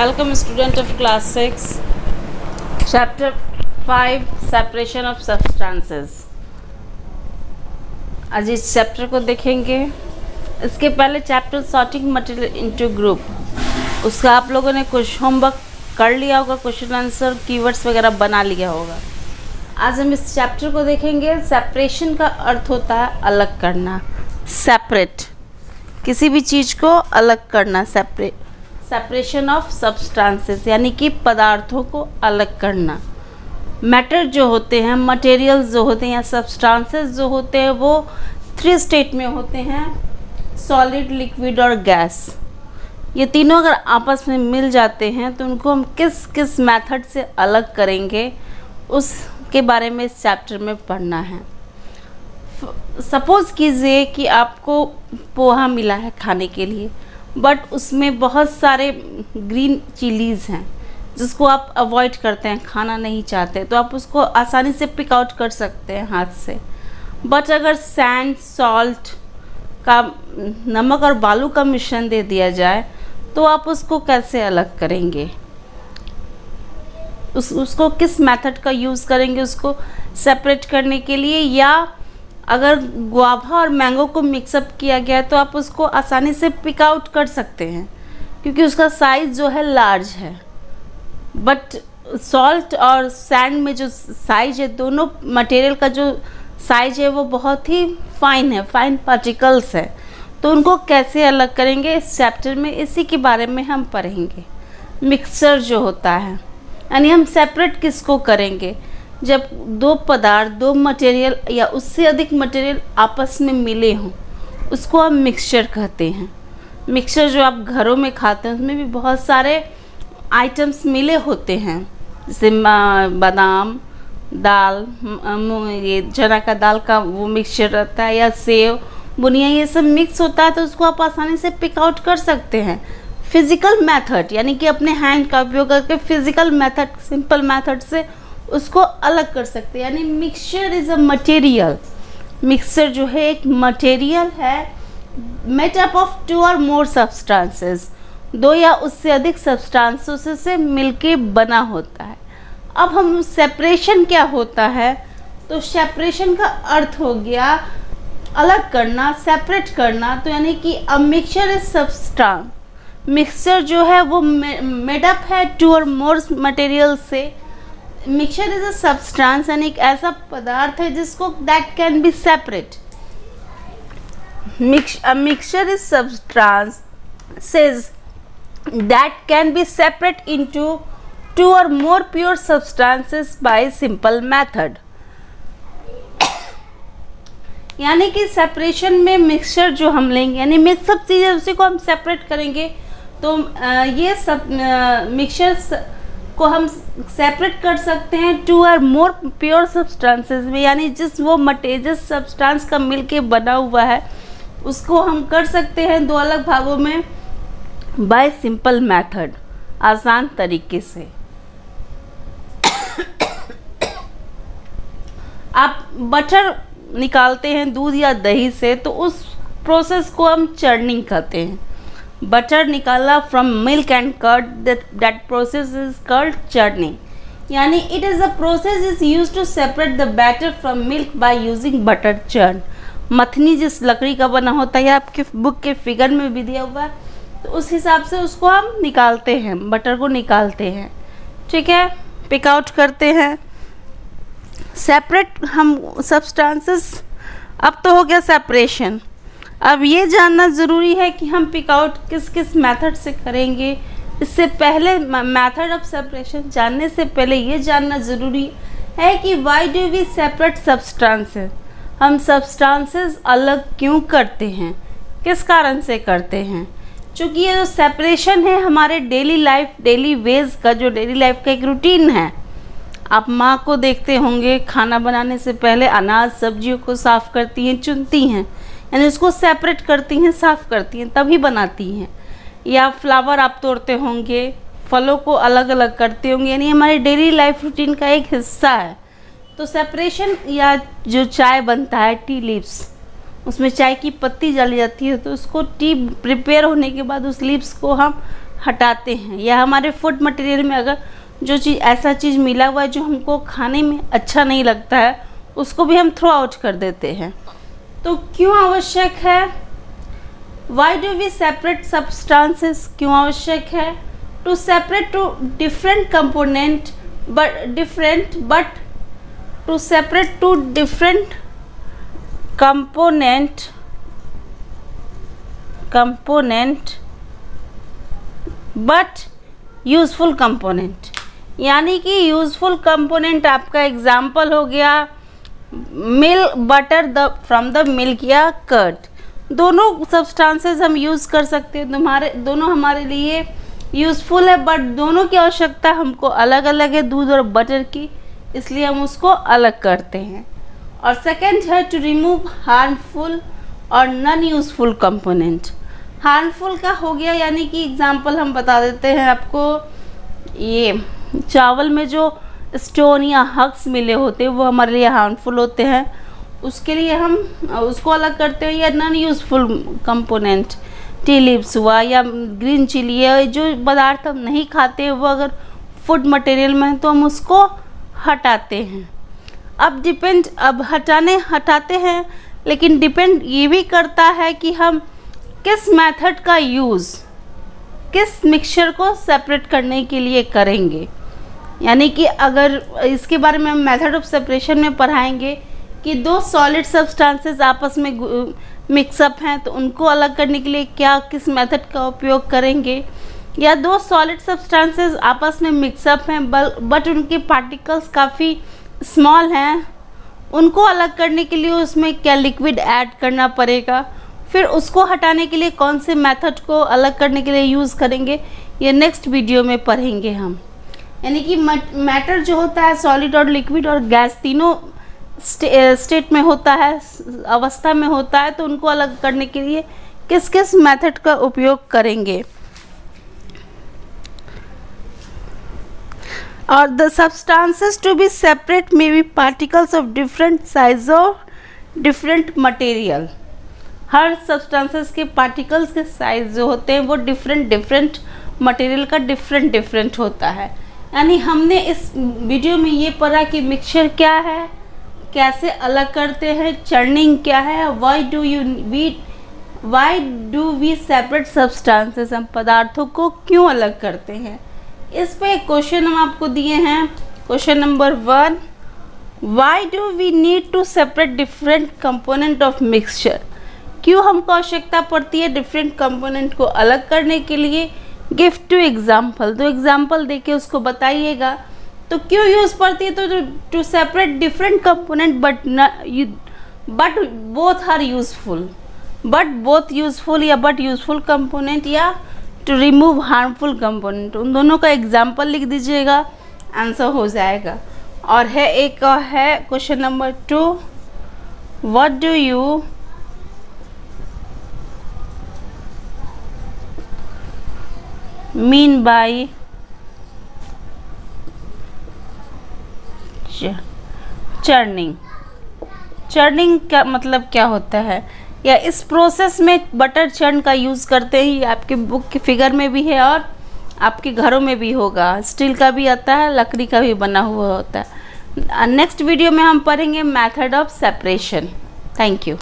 Welcome student of class 6 chapter 5 separation of substances। आज इस chapter को देखेंगे। इसके पहले chapter sorting material into group, उसका आप लोगों ने कुछ होमवर्क कर लिया होगा, क्वेश्चन आंसर कीवर्ड्स वगैरह बना लिया होगा। आज हम इस चैप्टर को देखेंगे। सेपरेशन का अर्थ होता है अलग करना, सेपरेट, किसी भी चीज़ को अलग करना। सेपरेशन ऑफ सब्सटेंसेस यानी कि पदार्थों को अलग करना। मैटर जो होते हैं, मटेरियल्स जो होते हैं या सब्सटेंसेस जो होते हैं वो 3 स्टेट में होते हैं, सॉलिड, लिक्विड और गैस। ये तीनों अगर आपस में मिल जाते हैं तो उनको हम किस किस मेथड से अलग करेंगे उसके बारे में इस चैप्टर में पढ़ना है। सपोज़ कीजिए कि आपको पोहा मिला है खाने के लिए, बट उसमें बहुत सारे ग्रीन चिलीज़ हैं जिसको आप अवॉइड करते हैं, खाना नहीं चाहते, तो आप उसको आसानी से पिक आउट कर सकते हैं हाथ से। बट अगर सैंड, सॉल्ट का, नमक और बालू का मिश्रण दे दिया जाए तो आप उसको कैसे अलग करेंगे? उसको किस मेथड का यूज़ करेंगे उसको सेपरेट करने के लिए? या अगर गुआवा और मैंगो को मिक्सअप किया गया तो आप उसको आसानी से पिक आउट कर सकते हैं क्योंकि उसका साइज़ जो है लार्ज है। बट सॉल्ट और सैंड में जो साइज है, दोनों मटेरियल का जो साइज है वो बहुत ही फाइन है, फाइन पार्टिकल्स है। तो उनको कैसे अलग करेंगे इस चैप्टर में इसी के बारे में हम पढ़ेंगे। मिक्सचर जो होता है यानी हम सेपरेट किसको करेंगे? जब दो पदार्थ, दो मटेरियल या उससे अधिक मटेरियल आपस में मिले हों उसको हम मिक्सचर कहते हैं। मिक्सचर जो आप घरों में खाते हैं उसमें भी बहुत सारे आइटम्स मिले होते हैं, जैसे बादाम, दाल, ये चना का दाल का वो मिक्सचर रहता है, या सेव, बुनिया, ये सब मिक्स होता है तो उसको आप आसानी से पिक आउट कर सकते हैं। फिज़िकल मेथड यानी कि अपने हैंड का उपयोग करके फिज़िकल मेथड, सिंपल मेथड से उसको अलग कर सकते हैं। यानी mixture is a material. Mixture जो है एक मटेरियल है मेड अप ऑफ 2 और मोर सब्सटेंसेस, 2 या उससे अधिक सब्सटेंसेस से मिलके बना होता है। अब हम सेपरेशन क्या होता है, तो सेपरेशन का अर्थ हो गया अलग करना, सेपरेट करना। तो यानी कि a mixture is substance, mixture जो है वो मेड अप है 2 और मोर मटेरियल से। मिक्सचर इज अ सब्सटेंस यानी एक ऐसा पदार्थ है जिसको that can be separate. A mixture is substances that can be separate into 2 or more pure substances by simple method। यानी कि सेपरेशन में मिक्सचर जो हम लेंगे यानी मिक्सअप चीज़ें उसी को हम सेपरेट करेंगे। तो ये सब मिक्सचर को हम सेपरेट कर सकते हैं 2 और मोर प्योर सब्सटेंसेस में, यानी जिस सब्सटेंस का मिलके बना हुआ है उसको हम कर सकते हैं 2 अलग भागों में बाय सिंपल मेथड, आसान तरीके से। आप बटर निकालते हैं दूध या दही से तो उस प्रोसेस को हम चर्निंग कहते हैं। बटर निकाला from milk and curd, that process is called churning. यानी it is a process is use to separate the butter from milk by using butter churn. मथनी जिस लकड़ी का बना होता है, आपके बुक के फिगर में भी दिया हुआ है, तो उस हिसाब से उसको हम निकालते हैं, बटर को निकालते हैं, ठीक है, पिक आउट करते हैं। सेपरेट हम सब्सटेंसेस, अब तो हो गया सेपरेशन। अब ये जानना ज़रूरी है कि हम पिक आउट किस किस मेथड से करेंगे। इससे पहले मेथड ऑफ सेपरेशन जानने से पहले ये जानना ज़रूरी है कि why do we separate substances, हम सब्सटेंसेस अलग क्यों करते हैं, किस कारण से करते हैं। क्योंकि ये जो सेपरेशन है हमारे डेली लाइफ, डेली वेज का, जो डेली लाइफ का एक रूटीन है। आप माँ को देखते होंगे खाना बनाने से पहले अनाज सब्जियों को साफ़ करती हैं, चुनती हैं, यानी उसको सेपरेट करती हैं, साफ़ करती हैं, तभी बनाती हैं। या फ्लावर आप तोड़ते होंगे, फलों को अलग अलग करते होंगे, यानी हमारे डेली लाइफ रूटीन का एक हिस्सा है। तो सेपरेशन, या जो चाय बनता है, टी लीव्स, उसमें चाय की पत्ती डाली जाती है तो उसको टी प्रिपेयर होने के बाद उस लीव्स को हम हटाते हैं, या हमारे फूड मटेरियल में अगर जो चीज़ ऐसा चीज़ मिला हुआ है जो हमको खाने में अच्छा नहीं लगता है, उसको भी हम थ्रो आउट कर देते हैं। तो क्यों आवश्यक है? Why do we separate substances? क्यों आवश्यक है? To separate two different component but to separate two different component but useful component. यानी कि यूज़फुल कंपोनेंट आपका एग्जाम्पल हो गया milk, butter from the milk या कर्ड। दोनों सब्सटेंसेस हम यूज़ कर सकते हैं, दोनों हमारे लिए यूज़फुल है, बट दोनों की आवश्यकता हमको अलग अलग है, दूध और बटर की, इसलिए हम उसको अलग करते हैं। और सेकंड है टू रिमूव हार्मफुल और नॉन यूज़फुल कंपोनेंट। हार्मफुल का हो गया, यानी कि एग्जांपल हम बता देते हैं आपको, ये चावल में जो स्टोन या हग्स मिले होते हैं वो हमारे लिए हार्मफुल होते हैं, उसके लिए हम उसको अलग करते हैं। या non useful component, tea leaves हुआ या ग्रीन चिली है, जो पदार्थ हम नहीं खाते वो अगर फूड मटेरियल में है तो हम उसको हटाते हैं। अब हटाते हैं, लेकिन डिपेंड ये भी करता है कि हम किस मेथड का यूज़ किस मिक्सचर को सेपरेट करने के लिए करेंगे। यानी कि अगर इसके बारे में हम मेथड ऑफ सेपरेशन में पढ़ाएंगे कि दो सॉलिड सब्सटेंसेस आपस में मिक्सअप हैं तो उनको अलग करने के लिए किस मेथड का उपयोग करेंगे, या दो सॉलिड सब्सटेंसेस आपस में मिक्सअप हैं बट उनके पार्टिकल्स काफ़ी स्मॉल हैं, उनको अलग करने के लिए उसमें क्या लिक्विड ऐड करना पड़ेगा, फिर उसको हटाने के लिए कौन से मेथड को अलग करने के लिए यूज़ करेंगे, ये नेक्स्ट वीडियो में पढ़ेंगे हम। यानी कि मैटर जो होता है सॉलिड और लिक्विड और गैस तीनों स्टेट में होता है, अवस्था में होता है, तो उनको अलग करने के लिए किस किस मेथड का उपयोग करेंगे। और the substances to be separate may be particles of different size और डिफरेंट मटेरियल। हर सब्सटेंसेस के पार्टिकल्स के साइज जो होते हैं वो डिफरेंट मटेरियल का डिफरेंट होता है। यानी हमने इस वीडियो में ये पढ़ा कि मिक्सचर क्या है, कैसे अलग करते हैं, चर्निंग क्या है, why do we separate substances, हम पदार्थों को क्यों अलग करते हैं। इस पे एक क्वेश्चन हम आपको दिए हैं। Question number 1, why do we need to separate different component of mixture. क्यों हमको आवश्यकता पड़ती है डिफरेंट कंपोनेंट को अलग करने के लिए। गिव टू एग्जाम्पल, तो एग्जाम्पल देके उसको बताइएगा। तो क्यों यूज़ पड़ती है, तो to separate different component but both are useful, या बट यूजफुल कंपोनेंट, या टू रिमूव हार्मफुल कंपोनेंट, उन दोनों का एग्जाम्पल लिख दीजिएगा, आंसर हो जाएगा। और है एक है question number 2, what do you mean by churning का मतलब क्या होता है, या इस प्रोसेस में बटर चर्न का यूज़ करते हैं। आपके बुक के फिगर में भी है और आपके घरों में भी होगा, स्टील का भी आता है, लकड़ी का भी बना हुआ होता है। नेक्स्ट वीडियो में हम पढ़ेंगे method of separation. Thank you.